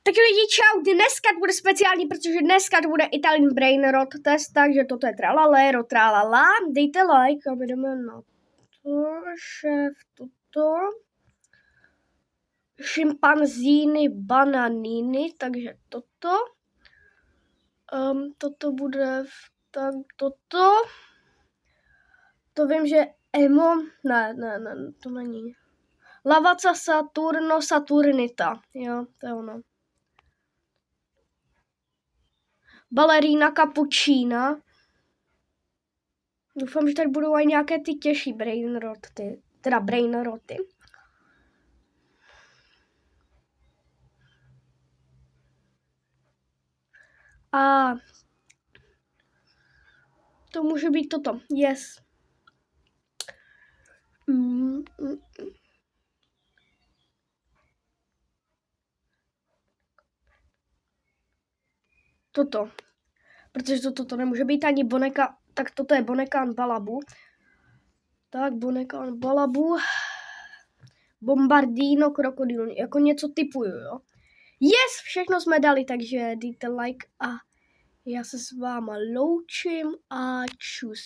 Tak lidi, čau, dneska bude speciální, protože dneska bude Italin Brain Rot test, takže toto je tralalero, tralala. Dejte like a my jdeme na to, šéf, toto. Šimpanzíny, bananiny, takže toto. Toto bude, tak toto. To vím, že Emo, ne, to není. Lavaca Saturno, Saturnita, jo, to je ono. Balerína Cappuccina. Doufám, že tady budou i nějaké ty těžší brain roty. Teda brain roty. A to může být toto. Yes. Toto. Protože toto nemůže být ani boneka. Tak toto je Bonekan Balabu. Tak Bonekan Balabu. Bombardino krokodil. Jako něco typuju, jo. Yes, všechno jsme dali, takže dejte like a já se s váma loučím a čus.